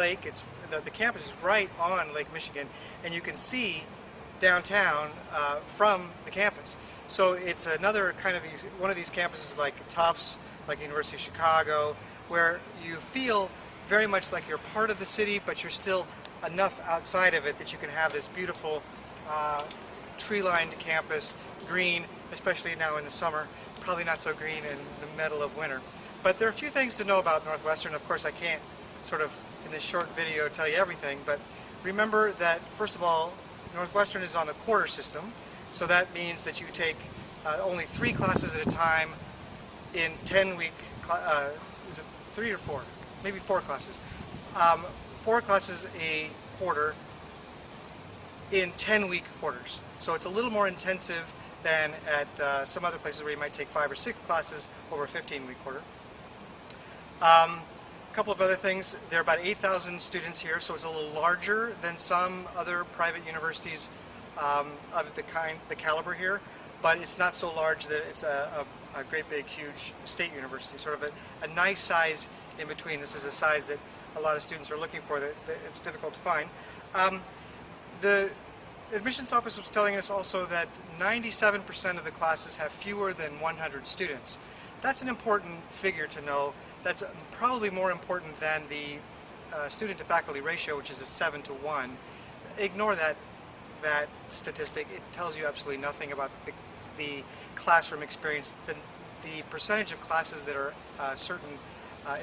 lake. The campus is right on Lake Michigan, and you can see downtown from the campus. So it's another kind of one of these campuses like Tufts, like University of Chicago, where you feel very much like you're part of the city, but you're still enough outside of it that you can have this beautiful tree-lined campus, green, especially now in the summer, probably not so green in the middle of winter. But there are a few things to know about Northwestern. Of course, I can't sort of in this short video tell you everything, but remember that first of all, Northwestern is on the quarter system, so that means that you take only 3 classes at a time in 10-week, is it 3 or 4? Maybe 4 classes. 4 classes a quarter in 10-week quarters. So it's a little more intensive than at some other places where you might take 5 or 6 classes over a 15-week quarter. A couple of other things, there are about 8,000 students here, so it's a little larger than some other private universities of the caliber here, but it's not so large that it's a great big huge state university, sort of a nice size in between. This is a size that a lot of students are looking for that it's difficult to find. The admissions office was telling us also that 97% of the classes have fewer than 100 students. That's an important figure to know. That's probably more important than the student to faculty ratio, which is a 7 to 1. Ignore that statistic. It tells you absolutely nothing about the classroom experience. The percentage of classes that are certain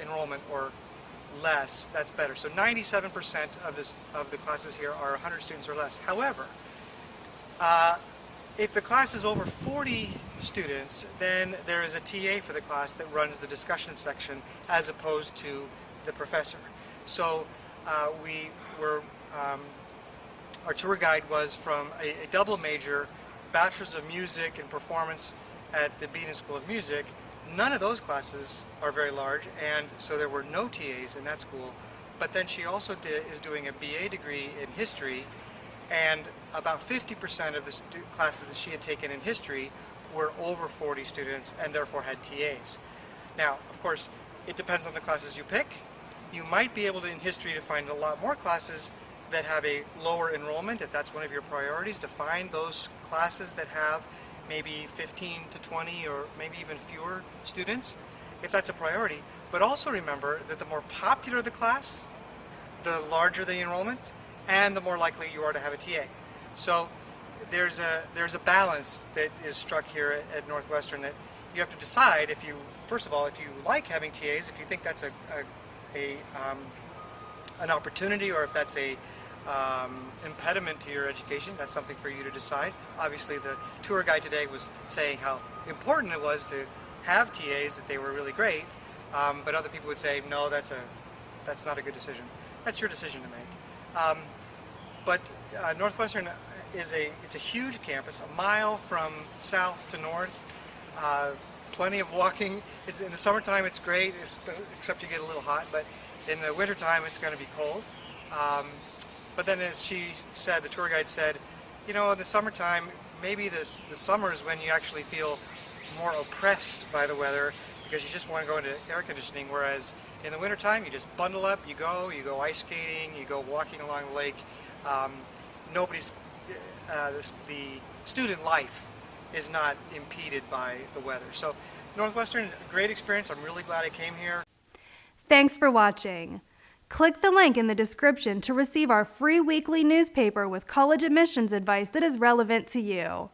enrollment or less, that's better. So 97% of the classes here are 100 students or less. However, if the class is over 40 students, then there is a TA for the class that runs the discussion section as opposed to the professor. So our tour guide was from a double major, Bachelor's of Music and Performance at the Beaton School of Music. None of those classes are very large, and so there were no TAs in that school. But then she also is doing a BA degree in history, and about 50% of the classes that she had taken in history were over 40 students and therefore had TAs. Now, of course, it depends on the classes you pick. You might be able to, in history, to find a lot more classes that have a lower enrollment, if that's one of your priorities, to find those classes that have maybe 15 to 20 or maybe even fewer students, if that's a priority. But also remember that the more popular the class, the larger the enrollment, and the more likely you are to have a TA. So there's a balance that is struck here at Northwestern that you have to decide if you, first of all, if you like having TAs, if you think that's an opportunity, or if that's a impediment to your education. That's something for you to decide. Obviously, the tour guide today was saying how important it was to have TAs, that they were really great, but other people would say, no, that's not a good decision. That's your decision to make. But Northwestern it's a huge campus, a mile from south to north. Plenty of walking. In the summertime it's great, except you get a little hot, but in the wintertime it's going to be cold. But then, as she said, the tour guide said, you know, in the summertime, maybe the summer is when you actually feel more oppressed by the weather, because you just want to go into air conditioning, whereas in the wintertime you just bundle up, you go ice skating, you go walking along the lake. The student life is not impeded by the weather. So Northwestern, great experience. I'm really glad I came here. Thanks for watching. Click the link in the description to receive our free weekly newspaper with college admissions advice that is relevant to you.